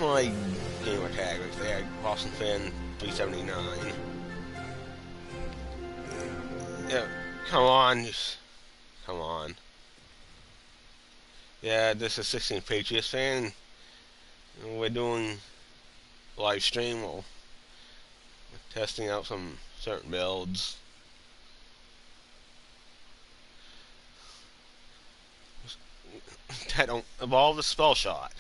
my gamer tag right there, Boston Fan 379. Yeah, come on, just come on. Yeah, this is 16 Patriots fan. We're doing live stream. We're testing out some certain builds. That don't involve the Spellshot.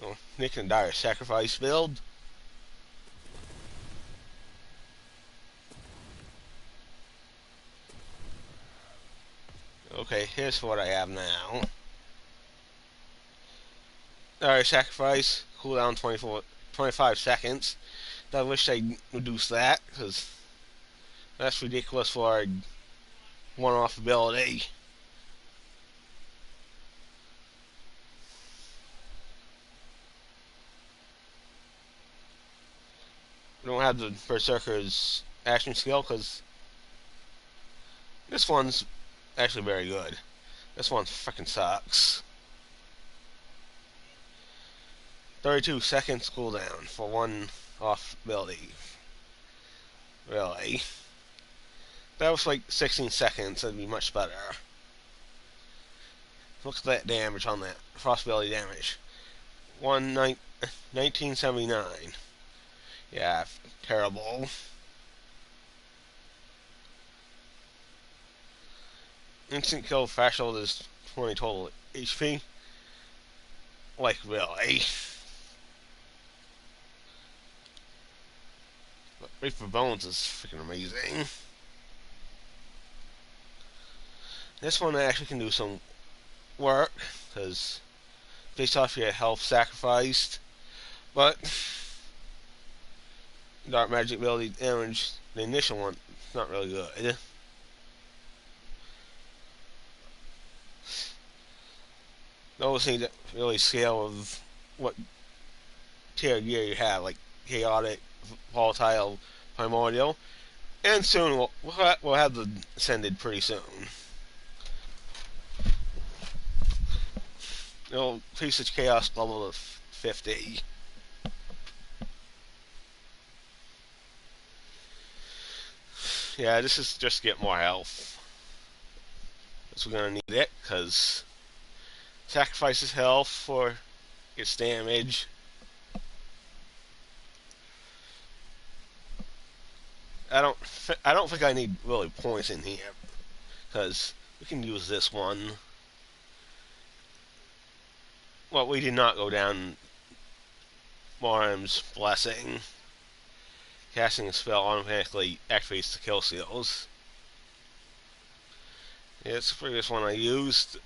Well, Nick and Dire sacrifice build. Okay, here's what I have now. Dire sacrifice, cooldown 25 seconds. I wish they'd reduce that, because that's ridiculous for a one-off ability. We don't have the Brr-Zerker's action skill, because this one's actually very good. This one fucking sucks. 32 seconds cooldown for one off ability. Really? That was like 16 seconds, that'd be much better. Look at that damage on that. Frost ability damage. 1979. Yeah, terrible. Instant kill threshold is 20 total HP. Like, really? But Reaper Bones is freaking amazing. This one actually can do some work, because based off your health sacrificed. But Dark Magic ability damage, the initial one, it's not really good. Those need to really scale of what tier gear you have, like chaotic, volatile, primordial, and soon we'll have the ascended pretty soon. It'll increase its chaos level to 50. Yeah, this is just to get more health. So we're gonna need it, because sacrifices health for its damage. I don't think I need really points in here, because we can use this one. Well, we did not go down Moram's Blessing. Casting a spell automatically activates the kill seals. Yeah, it's the previous one I used to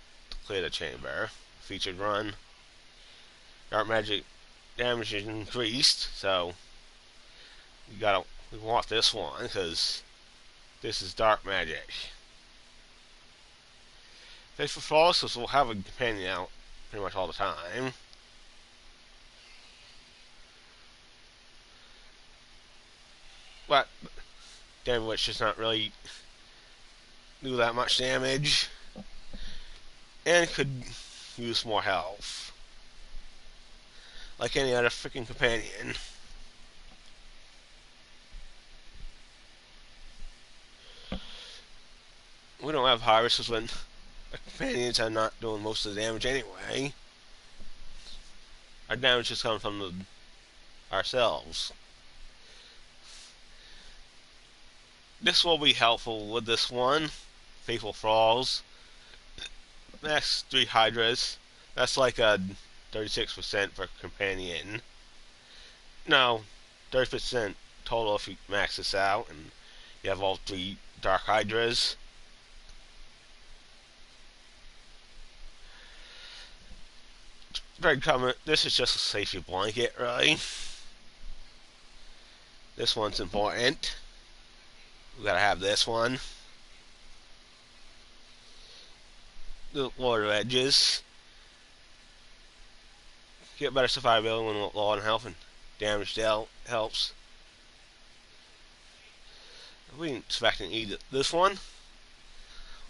clear the chamber. Featured run. Dark magic damage is increased, so we want this one, because this is dark magic. Faithful Flawless will have a companion out pretty much all the time. But Damn Witch does not really do that much damage, and could use more health, like any other freaking companion. We don't have harvests when the companions are not doing most of the damage anyway. Our damage is coming from ourselves. This will be helpful with this one. Faithful Thralls. That's 3 Hydras. That's like a 36% for companion. No, 30% total if you max this out and you have all 3 Dark Hydras. Very common. This is just a safety blanket, really. This one's important. We gotta have this one. The Lord of Edges. Get better survivability when low on health and damage dealt helps. We didn't expect to need this one.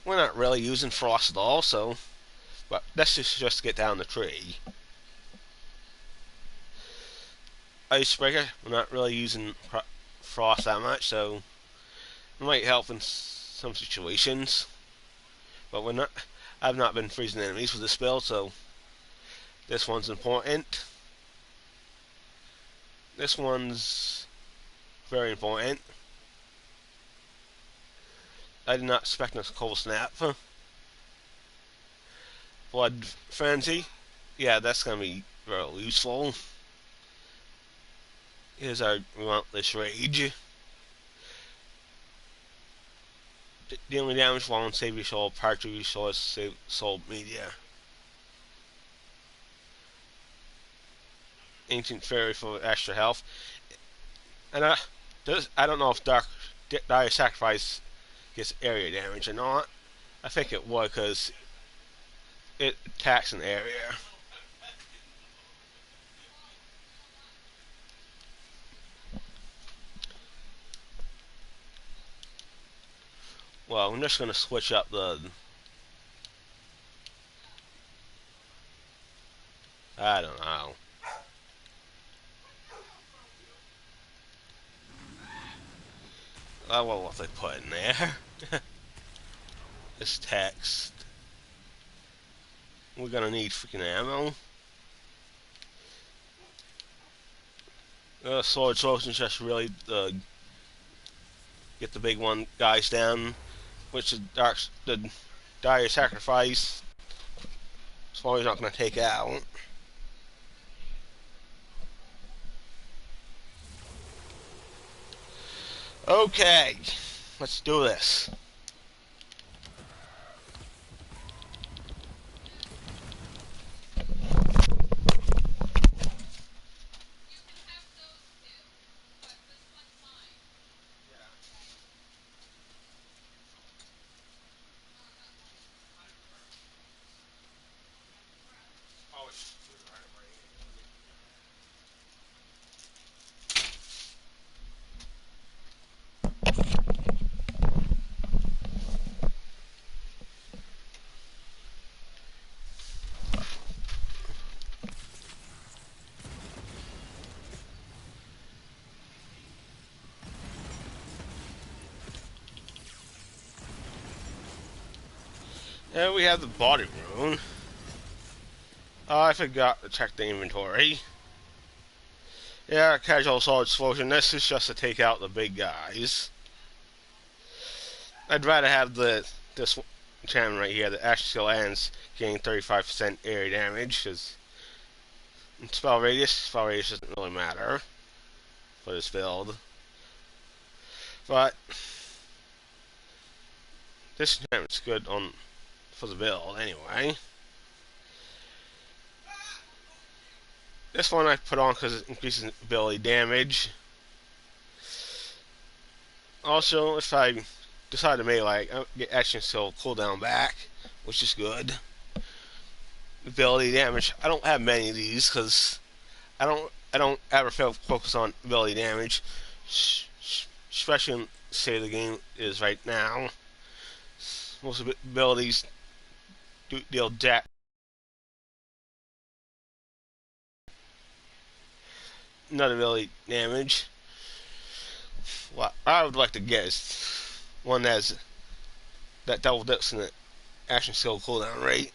We're not really using Frost at all, so But let's just get down the tree. Icebreaker, we're not really using frost that much, so it might help in some situations. But we're not. I've not been freezing enemies with this build, so this one's important. This one's very important. I did not expect a cold snap. Blood frenzy. Yeah, that's gonna be very useful. Here's our relentless rage. Dealing damage while on save your soul, part to your soul, save soul media. Ancient fairy for extra health. And I don't know if dire sacrifice gets area damage or not. I think it would because it attacks an area. Well, I'm just gonna switch up the. I don't know. I wonder what they put in there. This text. We're gonna need freaking ammo. Sword solutions just really get the big one guys down, which the dire sacrifice. Sword's not gonna take out. Okay, let's do this. And we have the body rune. Oh, I forgot to check the inventory. Yeah, casual sword explosion. This is just to take out the big guys. I'd rather have this enchantment right here, the Ash Skill ends, gain 35% area damage, because spell radius doesn't really matter for this build. But this enchantment's good for the build anyway. This one I put on because it increases ability damage. Also, if I decide to melee, I get action skill cooldown back, which is good. Ability damage. I don't have many of these because I don't ever focus on ability damage, especially in the state of the game is right now. Most abilities deal not ability damage. What I would like to get is one that double dips in the action skill cooldown rate.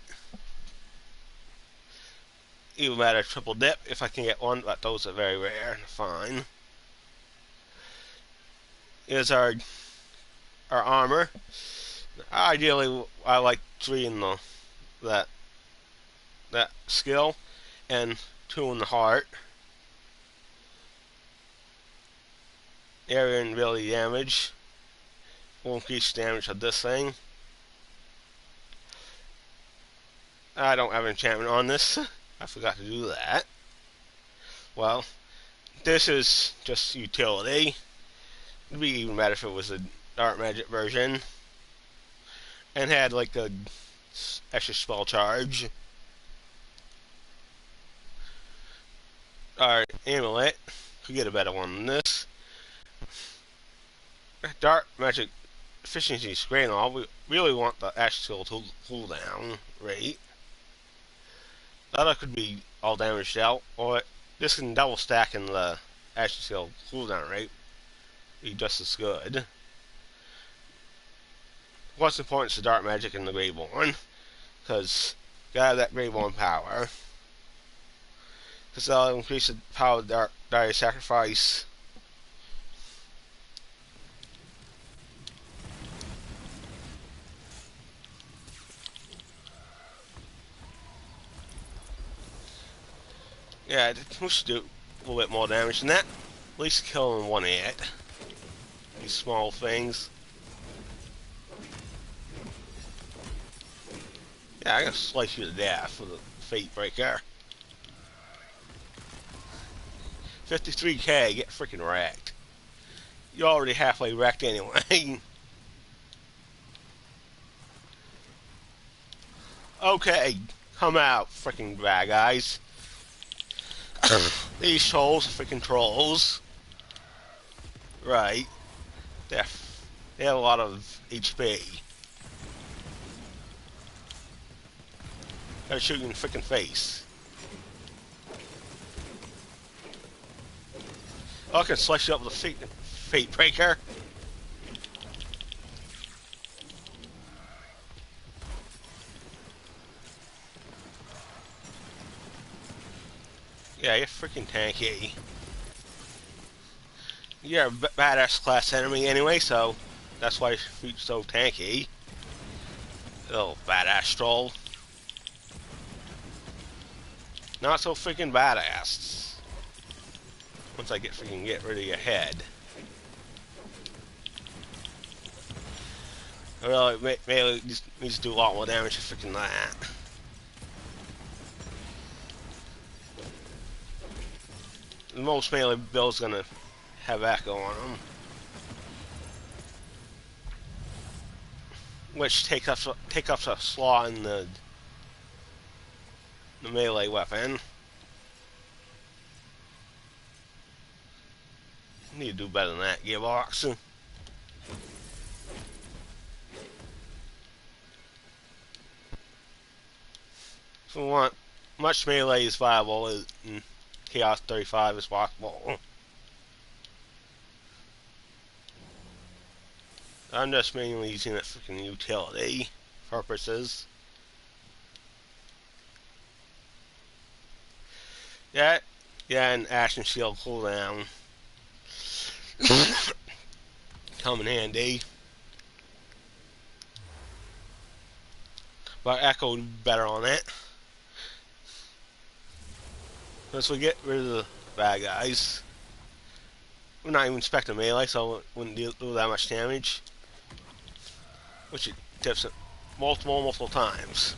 Even matter triple dip if I can get one, but those are very rare. Fine. Here's our armor. Ideally, I like 3 in that skill, and 2 in the heart. Area and ability damage will increase damage of this thing. I don't have an enchantment on this. I forgot to do that. Well, this is just utility. It'd be even better if it was a dark magic version and had like a extra spell charge. Our amulet could get a better one than this. Dark magic efficiency is great and all. We really want the ash skill to cooldown rate. That could be all damaged out, or this can double stack in the action skill cooldown rate. Be just as good. What's important is the dark magic and the Greyborn, because gotta have that Greyborn power. Because that'll increase the power of dire sacrifice. Yeah, we should do a little bit more damage than that. At least kill in one hit. These small things. Yeah, I gotta slice you to death with a Fate Breaker. 53k, get freaking wrecked. You're already halfway wrecked anyway. Okay, come out, freaking bad guys. These trolls are freaking trolls. Right. They're, they have a lot of HP. Gotta shoot you in the freaking face. Oh, I can slice you up with a Fate Breaker. Yeah, you're freaking tanky. You're a badass class enemy anyway, so that's why you're so tanky. Little badass troll. Not so freaking badass. Once I get rid of your head. Really, melee just needs to do a lot more damage to freaking that. Most melee builds gonna have echo on them, which take up a slot in the melee weapon. Need to do better than that, Gearbox. If we want much melee is viable in Chaos 35 as possible. I'm just mainly using it for freaking utility purposes. Yeah, and Action Shield cooldown. Come in handy. But Echo better on it. Once we get rid of the bad guys. We're not even expecting melee, so it wouldn't do that much damage. Which it tips it multiple times.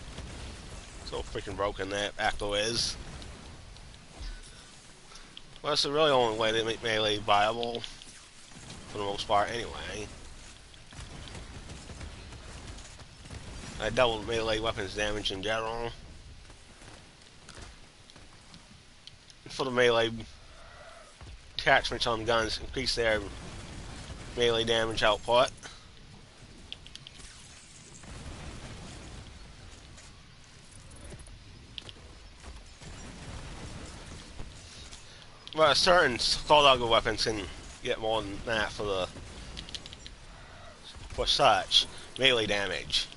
So freaking broken that Echo is. Well, that's the really only way to make melee viable. For the most part, anyway. I doubled melee weapons damage in general. For the melee attachments on guns, increase their melee damage output. But certain Skull weapons can get more than that for such melee damage.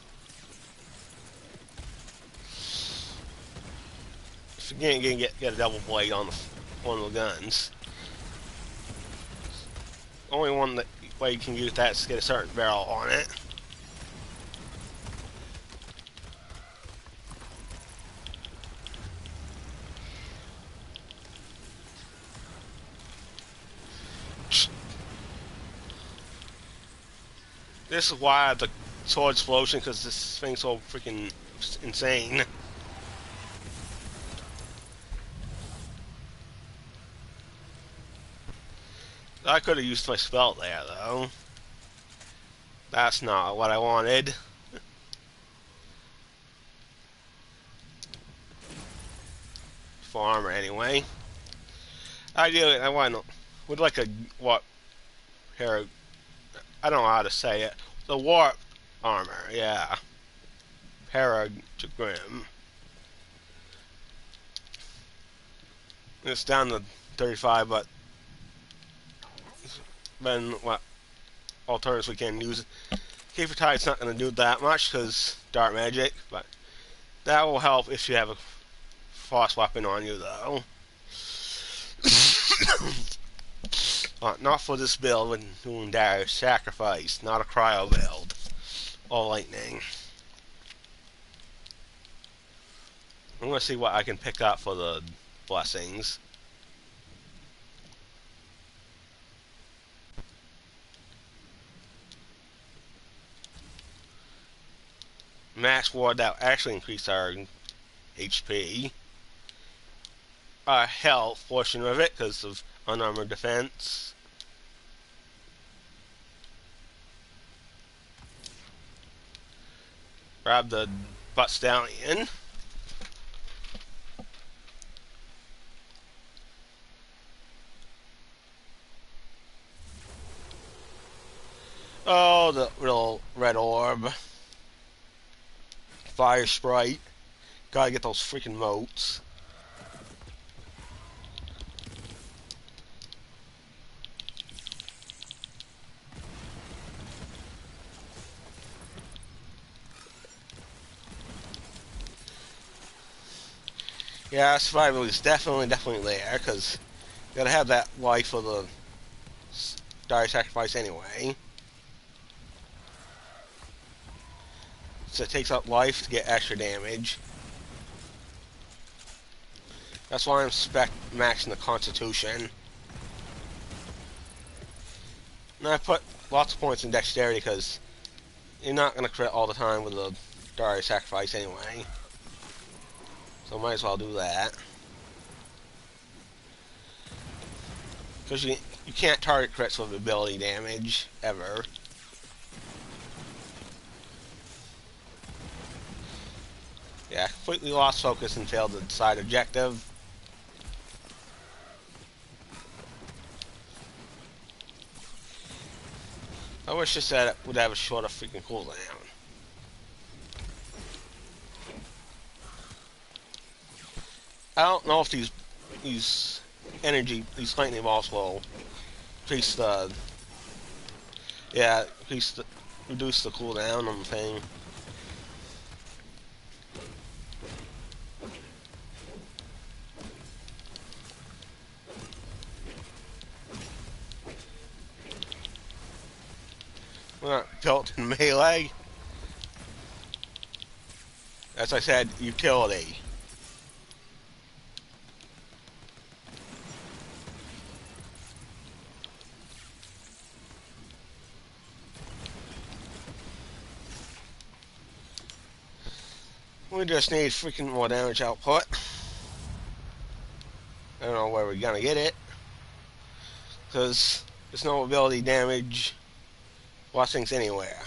If you can't get a double blade on one of the guns, only one way you can use that is to get a certain barrel on it. This is why the sword explosion, because this thing's so freaking insane. I could have used my spell there, though. That's not what I wanted. For armor, anyway. Ideally, would like a here. I don't know how to say it. The warp armor, yeah. Paragrim. It's down to 35, but then what alternatives we can use? Keeper Tide's not going to do that much because dark magic, but that will help if you have a frost weapon on you, though. Not for this build when doing dire sacrifice, not a cryo build. Or lightning. I'm going to see what I can pick up for the blessings. Max ward that actually increase our HP. Health portion of it because of unarmored defense. Grab the butt stallion. Oh, the little red orb. Fire sprite. Gotta get those freaking motes. Yeah, survival is definitely there, because you gotta have that life for the dire sacrifice anyway. So it takes up life to get extra damage. That's why I'm maxing the Constitution. And I put lots of points in Dexterity, because you're not gonna crit all the time with the dire sacrifice anyway. So might as well do that. Because you can't target crits with ability damage, ever. Yeah, completely lost focus and failed the side objective. I wish this set would have a shorter freaking cooldown. I don't know if these lightning balls will increase the reduce the cooldown on the thing. We're not built in melee. As I said, utility. We just need freaking more damage output. I don't know where we're gonna get it, because there's no ability damage blessings anywhere.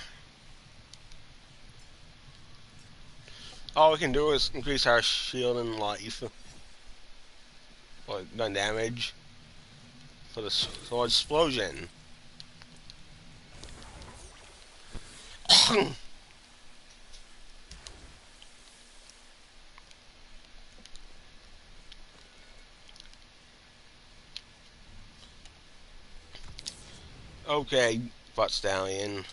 All we can do is increase our shield and life, or gun damage, for the sword explosion. Okay, butt stallion.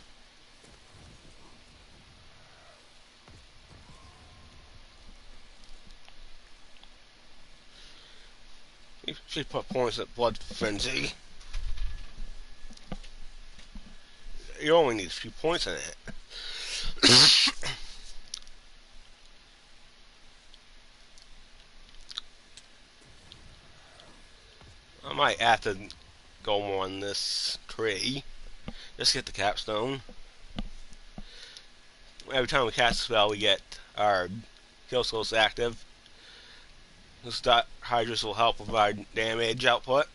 You should put points at blood frenzy. You only need a few points in it. I might have to go more on this tree. Just get the capstone. Every time we cast a spell, we get our kill skills active. This Outriders will help with our damage output.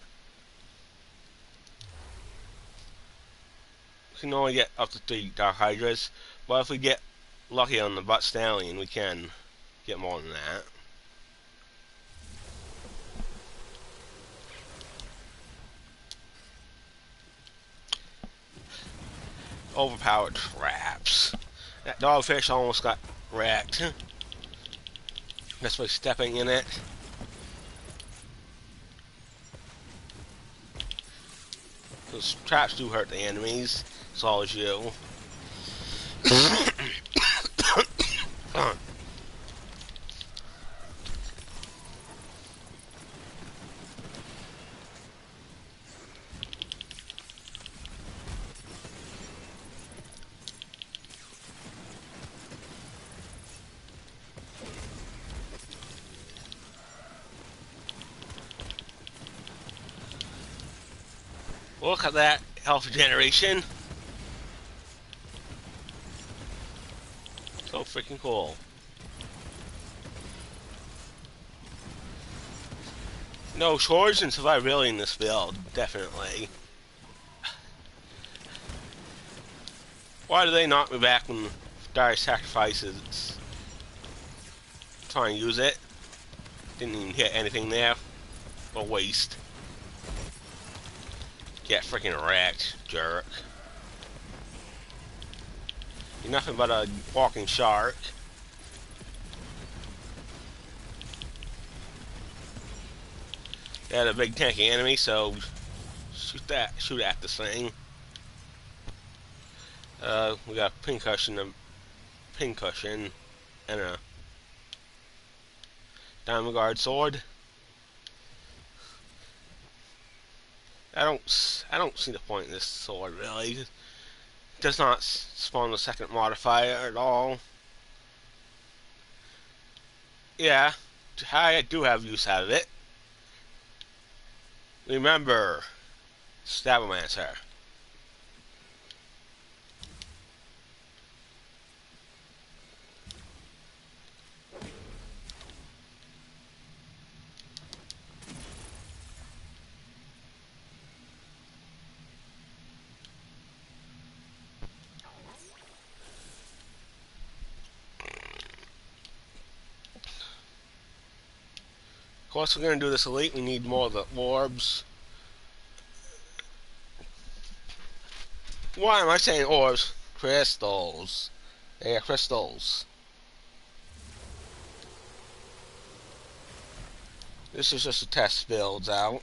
We can only get up to 3 Outriders, but if we get lucky on the butt stallion, we can get more than that. Overpowered traps. That dogfish almost got wrecked. Just by stepping in it. Those traps do hurt the enemies, as well as you. Look at that health generation. So freaking cool. No, shortage and survivability in this build, definitely. Why do they knock me back when dire sacrifices try and use it? Didn't even hit anything there. A waste. Get freaking wrecked, jerk. You're nothing but a walking shark. They had a big tanky enemy, so shoot at this thing. We got a pincushion, and a diamond guard sword. I don't see the point in this sword really. It does not spawn the second modifier at all. Yeah, I do have use out of it. Remember, Stabbermancer. Of course, we're going to do this elite. We need more of the orbs. Why am I saying orbs? Crystals. They are crystals. This is just a test builds out.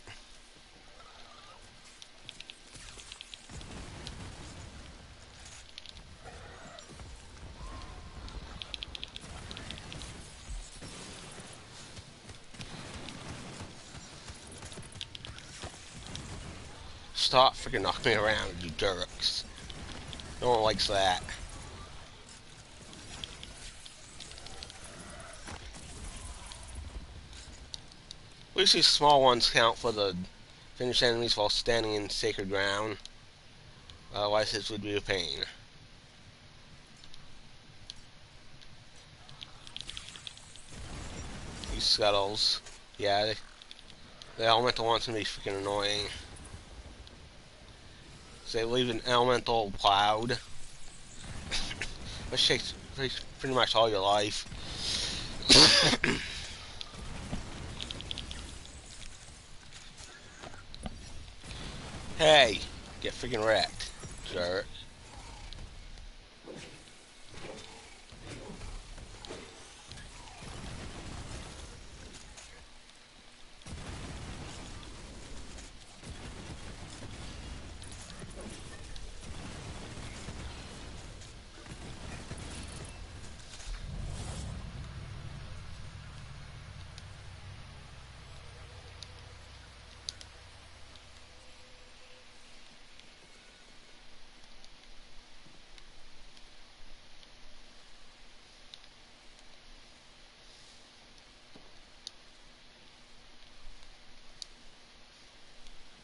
Stop freaking knocking me around, you jerks. No one likes that. At least these small ones count for the finished enemies while standing in sacred ground. Otherwise this would be a pain. These scuttles. Yeah, the elemental ones can be freaking annoying. So they leave an elemental cloud. Which takes pretty much all your life. Hey, get freaking wrecked, jerk.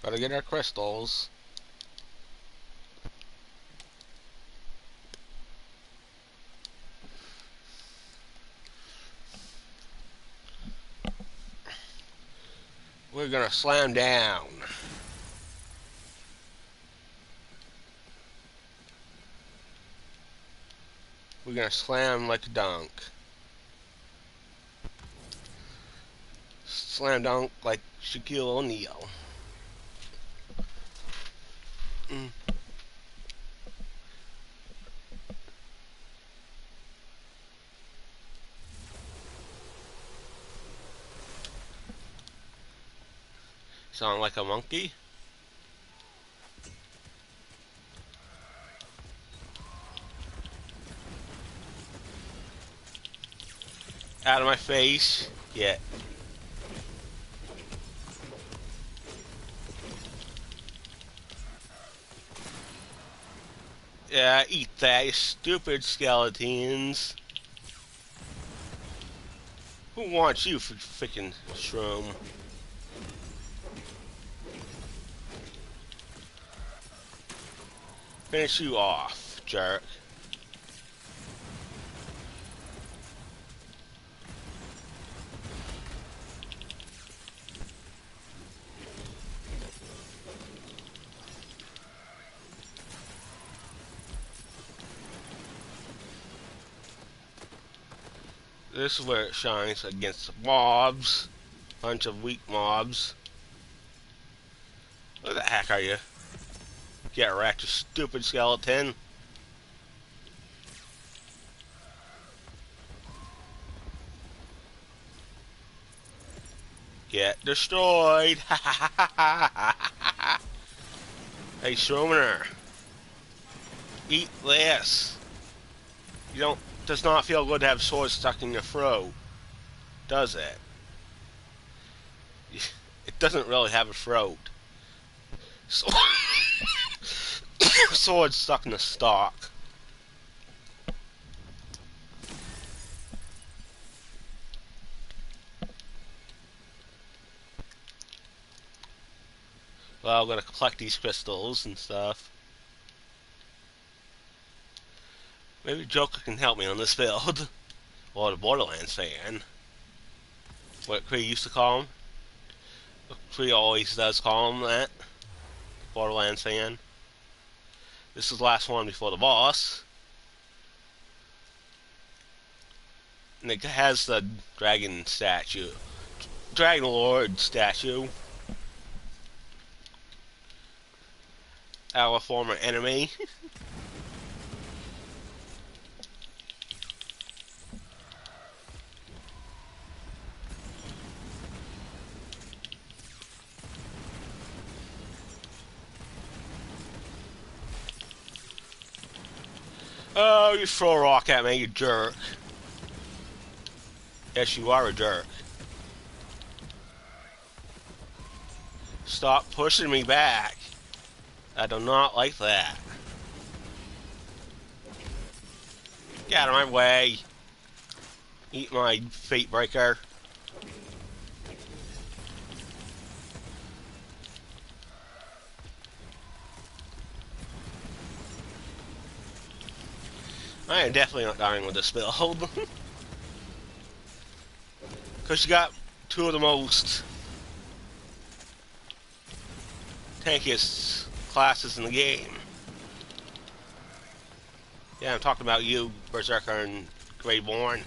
Gotta get our crystals. We're gonna slam down. We're gonna slam like a dunk. Slam dunk like Shaquille O'Neal. Sound like a monkey? Out of my face. Yeah. Yeah, eat that, you stupid skeletons. Who wants you for freaking shroom? Finish you off, jerk. This is where it shines against mobs. Bunch of weak mobs. Where the heck are you? Get wrecked, you stupid skeleton. Get destroyed. Hey, Shroomer. Eat this. You don't. Does not feel good to have swords stuck in your throat, does it? It doesn't really have a throat. So sword stuck in the stalk. Well, I'm gonna collect these crystals and stuff. Maybe Joker can help me on this build. Or the Borderlands fan. What Cree used to call him. Cree always does call him that. Borderlands fan. This is the last one before the boss. And it has the dragon statue. Dragon Lord statue. Our former enemy. Oh, you throw a rock at me, you jerk. Yes, you are a jerk. Stop pushing me back. I do not like that. Get out of my way. Eat my fate breaker. I am definitely not dying with this build. Because you got two of the most tankiest classes in the game. Yeah, I'm talking about you, Brr-Zerker and Greyborn.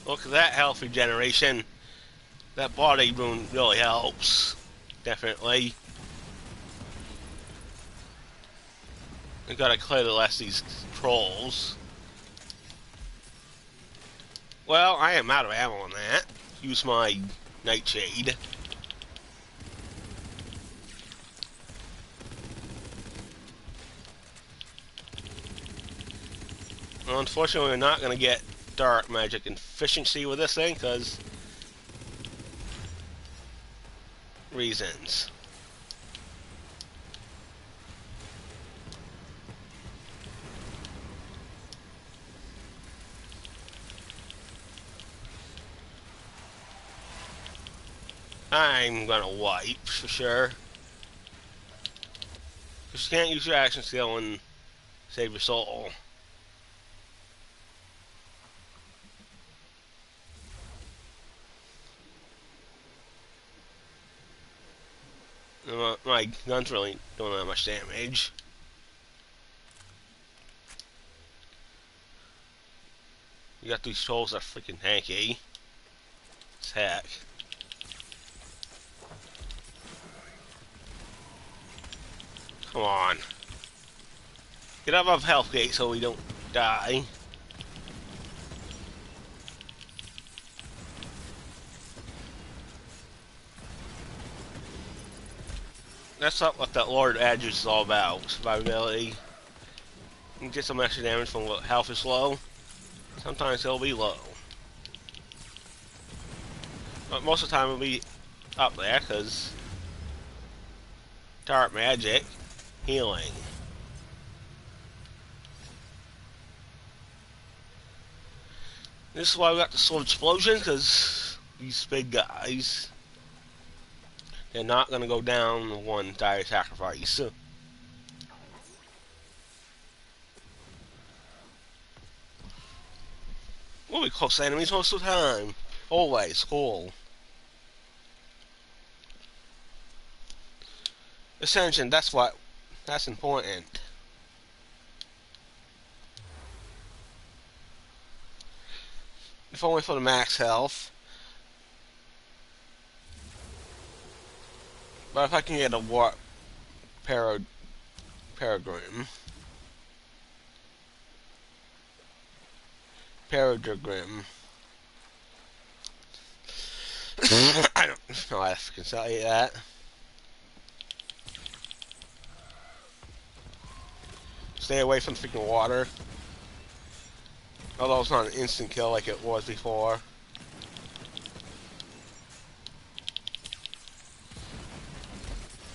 Look at that health regeneration. That body rune really helps. Definitely. I gotta clear the last of these trolls. Well, I am out of ammo on that. Use my nightshade. Well, unfortunately, we're not gonna get dark magic efficiency with this thing because reasons. I'm gonna wipe for sure. Because you can't use your action skill and save your soul. My gun's really doing that much damage. You got these trolls that are freaking tanky. It's heck. Come on. Get above health gate so we don't Die. That's not what that Lord Edges is all about. Survivability. You can get some extra damage from what health is low. Sometimes it'll be low. But most of the time it'll be up there, because Tart Magic, healing. This is why we got the Sword Explosion, because these big guys, they're not going to go down in one dire sacrifice. We'll be close enemies most of the time. Always, cool. Ascension, that's important. If only for the max health. But if I can get a warp Paragram. Paragram. I don't know how I can say that. Stay away from freaking water. Although it's not an instant kill like it was before.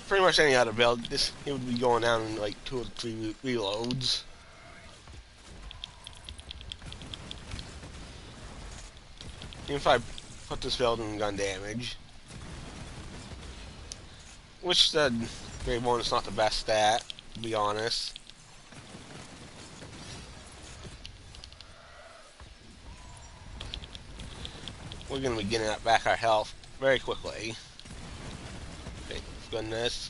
Pretty much any other build, it would be going down in like 2 or 3 reloads. Even if I put this build in gun damage. Which the grade 1 is not the best stat, to be honest. We're going to be getting back our health very quickly. Thank goodness.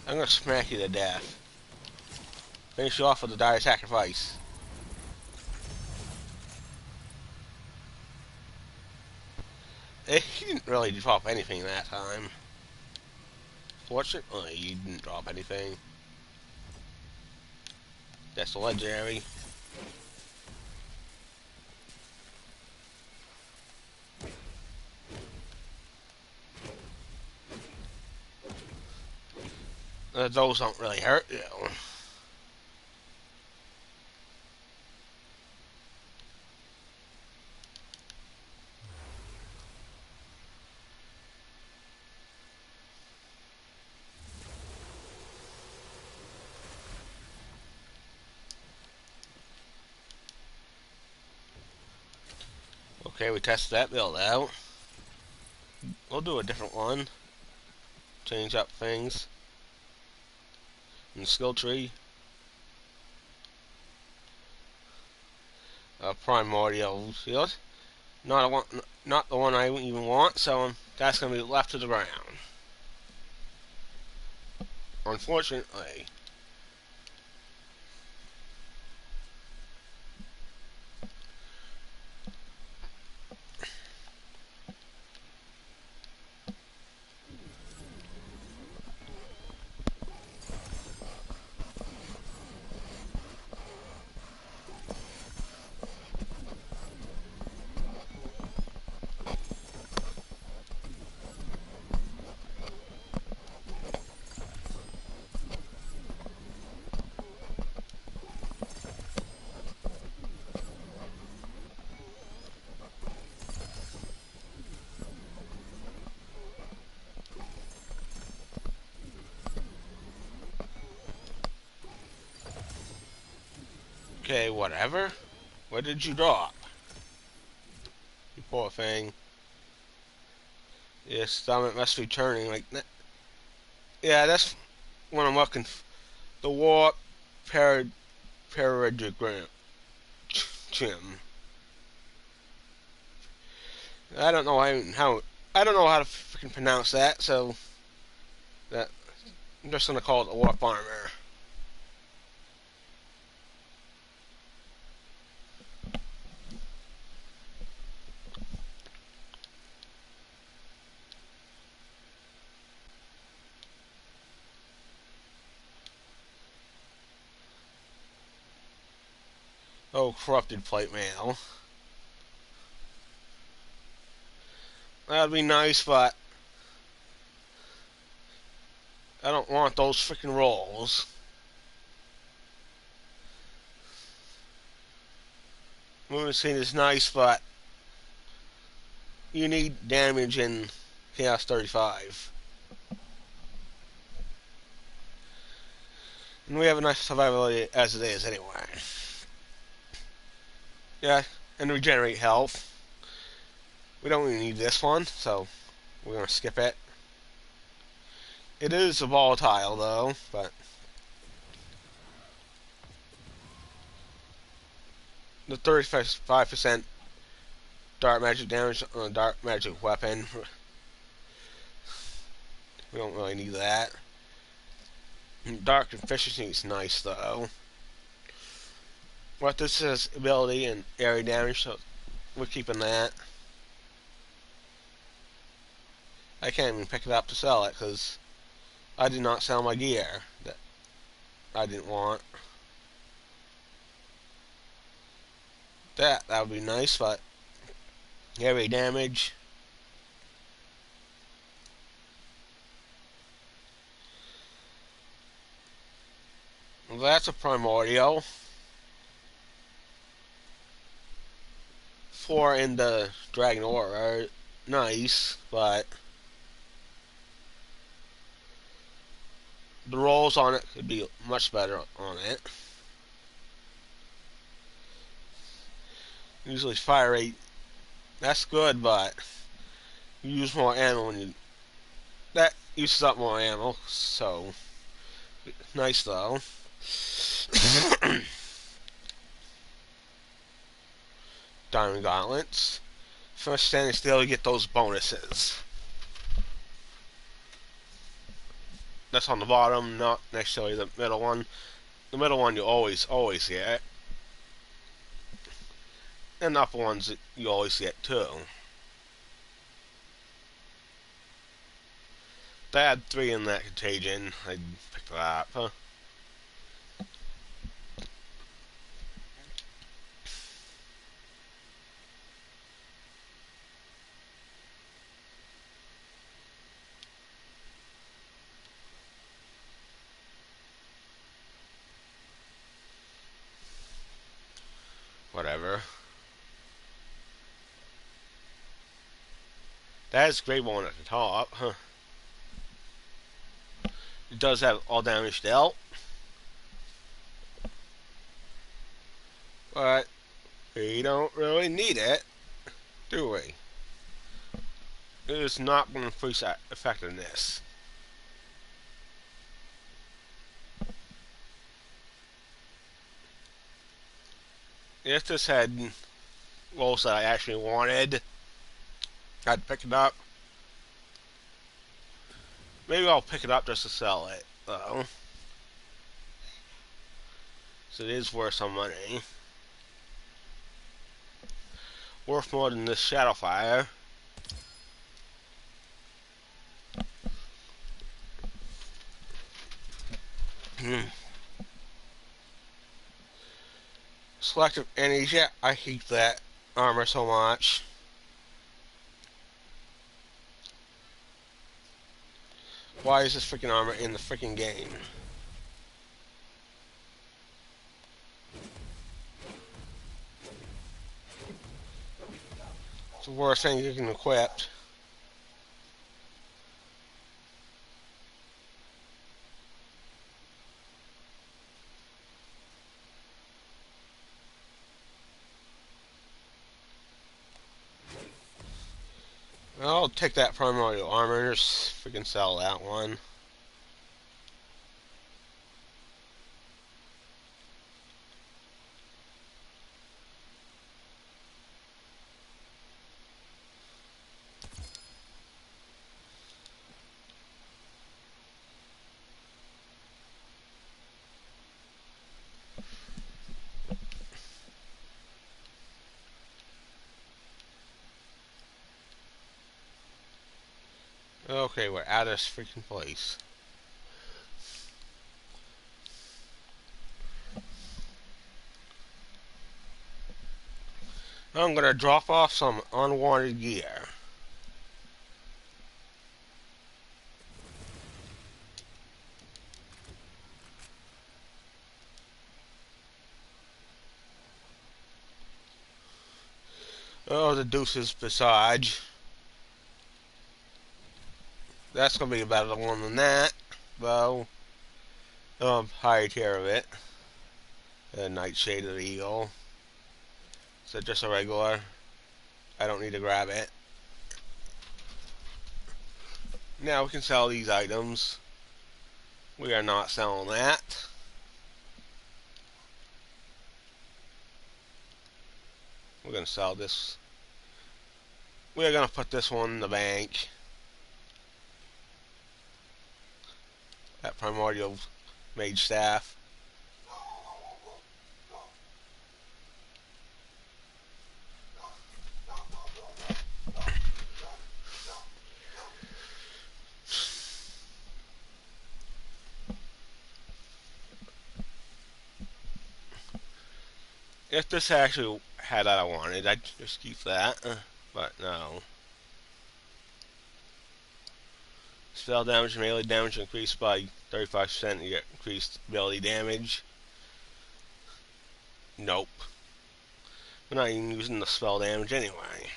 I'm going to smack you to death. Finish you off with a dire sacrifice. He didn't really drop anything that time. Fortunately, he didn't drop anything. That's a legendary. Those don't really hurt you. Okay, we tested that build out. We'll do a different one. Change up things. In the skill tree. Primordial field. Not the one I even want, so that's going to be left to the ground. Unfortunately. Okay, whatever. What did you drop? You poor thing. Your stomach must be turning like that. Yeah, that's what I'm looking for. The warp paragram. Chim. I don't know how I don't know how to freaking pronounce that, so that I'm just gonna call it the warp armor. Oh, corrupted plate mail. That'd be nice, but I don't want those freaking rolls. Moving scene is nice, but you need damage in Chaos 35. And we have a nice survivability as it is anyway. Yeah, and regenerate health. We don't really need this one, so we're gonna skip it. It is volatile though, but the 35% dark magic damage on a dark magic weapon, we don't really need that. Dark efficiency is nice though. What this is ability and area damage, so we're keeping that. I can't even pick it up to sell it because I did not sell my gear that I didn't want. That would be nice, but area damage. Well, that's a primordial. 4 in the Dragon Aura. Nice, but the rolls on it could be much better on it. Usually fire rate, that's good, but you use more ammo when you... That uses up more ammo, so... Nice, though. Diamond Gauntlets. First standing still, you get those bonuses. That's on the bottom, not necessarily the middle one. The middle one you always get. And the upper ones you always get too. They had 3 in that contagion. I'd pick that up. Whatever. That is great one at the top. It does have all damage dealt. But we don't really need it, do we? It is not going to increase that effectiveness. If this had rolls that I actually wanted, I'd pick it up. Maybe I'll pick it up just to sell it, though. So it is worth some money. Worth more than this Shadowfire. Selective amnesia. I hate that armor so much. Why is this freaking armor in the freaking game? It's the worst thing you can equip. I'll take that primordial armor and just freaking sell that one. Okay, we're out of this freaking place. I'm gonna drop off some unwanted gear. Oh, the deuces beside. That's gonna be a better one than that. Well, higher tier of it. The Nightshade of the Eagle. So just a regular. I don't need to grab it. Now we can sell these items. We are not selling that. We're gonna sell this. We're gonna put this one in the bank. That primordial mage staff. If this actually had that I wanted, I'd just keep that. But no. Spell damage and melee damage increased by 35%. You get increased ability damage. Nope. We're not even using the spell damage anyway.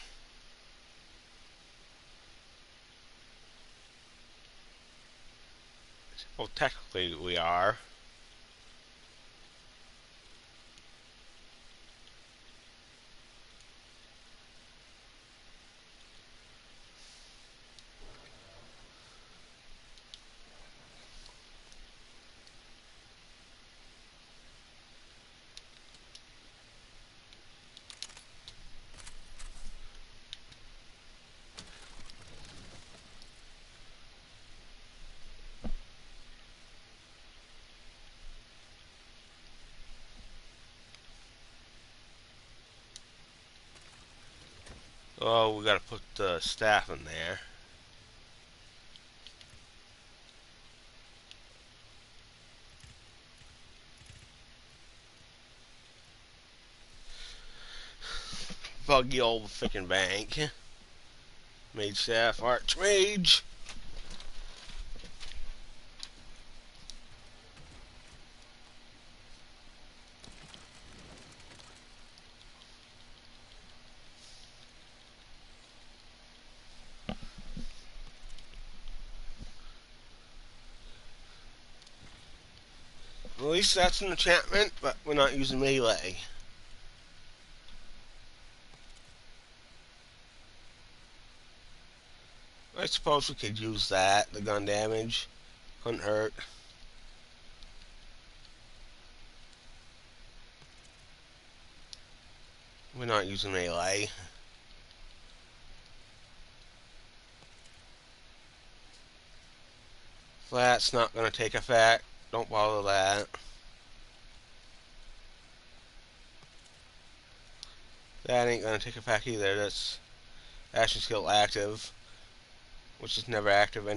Well, technically we are. Oh, we gotta put the staff in there. Buggy old freaking bank. Mage staff, archmage. At least that's an enchantment, but we're not using melee. I suppose we could use that. The gun damage couldn't hurt. We're not using melee. That's not going to take effect. Don't bother that. That ain't going to take effect either. That's action skill active, which is never active